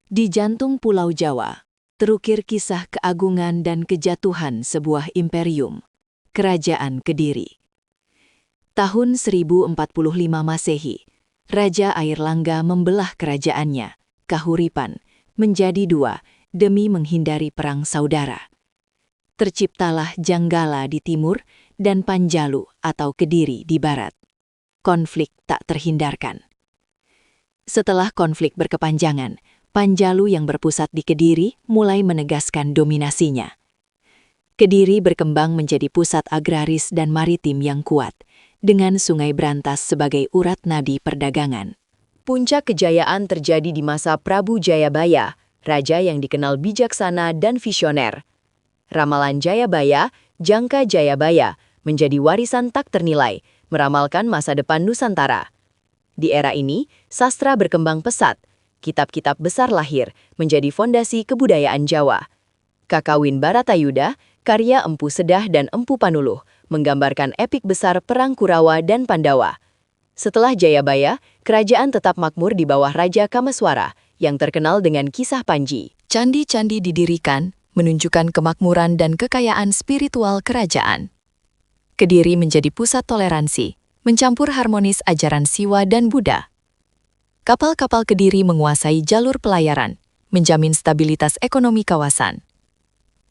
Di jantung Pulau Jawa, terukir kisah keagungan dan kejatuhan sebuah imperium, Kerajaan Kediri. Tahun 1045 Masehi, Raja Airlangga membelah kerajaannya, Kahuripan, menjadi dua demi menghindari perang saudara. Terciptalah Janggala di timur dan Panjalu atau Kediri di barat. Konflik tak terhindarkan. Setelah konflik berkepanjangan, Panjalu yang berpusat di Kediri mulai menegaskan dominasinya. Kediri berkembang menjadi pusat agraris dan maritim yang kuat, dengan Sungai Brantas sebagai urat nadi perdagangan. Puncak kejayaan terjadi di masa Prabu Jayabaya, raja yang dikenal bijaksana dan visioner. Ramalan Jayabaya, Jangka Jayabaya, menjadi warisan tak ternilai, meramalkan masa depan Nusantara. Di era ini, sastra berkembang pesat. Kitab-kitab besar lahir, menjadi fondasi kebudayaan Jawa. Kakawin Baratayuda, karya Empu Sedah dan Empu Panuluh, menggambarkan epik besar Perang Kurawa dan Pandawa. Setelah Jayabaya, kerajaan tetap makmur di bawah Raja Kameswara, yang terkenal dengan kisah Panji. Candi-candi didirikan, menunjukkan kemakmuran dan kekayaan spiritual kerajaan. Kediri menjadi pusat toleransi, mencampur harmonis ajaran Siwa dan Buddha. Kapal-kapal Kediri menguasai jalur pelayaran, menjamin stabilitas ekonomi kawasan.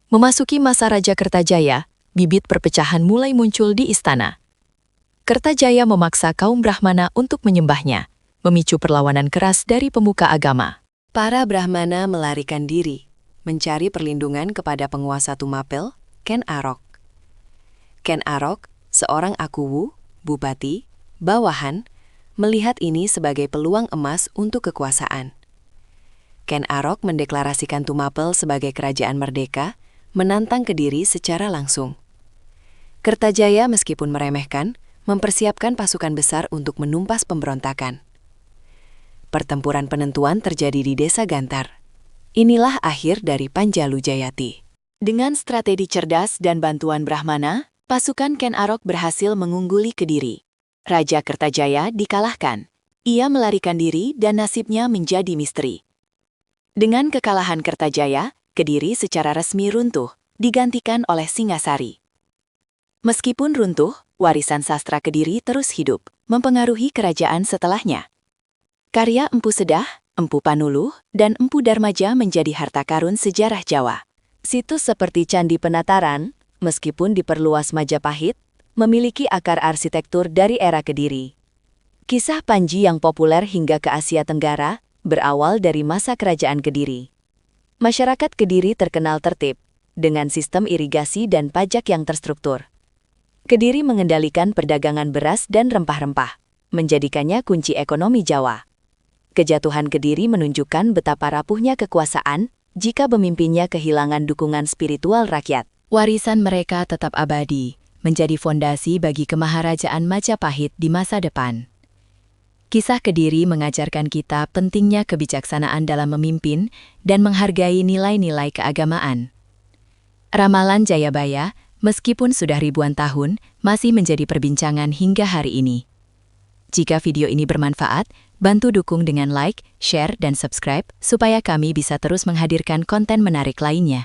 Memasuki masa Raja Kertajaya, bibit perpecahan mulai muncul di istana. Kertajaya memaksa kaum Brahmana untuk menyembahnya, memicu perlawanan keras dari pemuka agama. Para Brahmana melarikan diri, mencari perlindungan kepada penguasa Tumapel, Ken Arok. Ken Arok, seorang akuwu, bupati, bawahan, melihat ini sebagai peluang emas untuk kekuasaan. Ken Arok mendeklarasikan Tumapel sebagai kerajaan merdeka, menantang Kediri secara langsung. Kertajaya meskipun meremehkan, mempersiapkan pasukan besar untuk menumpas pemberontakan. Pertempuran penentuan terjadi di Desa Gantar. Inilah akhir dari Panjalu Jayati. Dengan strategi cerdas dan bantuan Brahmana, pasukan Ken Arok berhasil mengungguli Kediri. Raja Kertajaya dikalahkan. Ia melarikan diri dan nasibnya menjadi misteri. Dengan kekalahan Kertajaya, Kediri secara resmi runtuh, digantikan oleh Singasari. Meskipun runtuh, warisan sastra Kediri terus hidup, mempengaruhi kerajaan setelahnya. Karya Empu Sedah, Empu Panuluh, dan Empu Darmaja menjadi harta karun sejarah Jawa. Situs seperti Candi Penataran, meskipun diperluas Majapahit, memiliki akar arsitektur dari era Kediri. Kisah Panji yang populer hingga ke Asia Tenggara berawal dari masa kerajaan Kediri. Masyarakat Kediri terkenal tertib, dengan sistem irigasi dan pajak yang terstruktur. Kediri mengendalikan perdagangan beras dan rempah-rempah, menjadikannya kunci ekonomi Jawa. Kejatuhan Kediri menunjukkan betapa rapuhnya kekuasaan jika pemimpinnya kehilangan dukungan spiritual rakyat. Warisan mereka tetap abadi, menjadi fondasi bagi kemaharajaan Majapahit di masa depan. Kisah Kediri mengajarkan kita pentingnya kebijaksanaan dalam memimpin dan menghargai nilai-nilai keagamaan. Ramalan Jayabaya, meskipun sudah ribuan tahun, masih menjadi perbincangan hingga hari ini. Jika video ini bermanfaat, bantu dukung dengan like, share, dan subscribe supaya kami bisa terus menghadirkan konten menarik lainnya.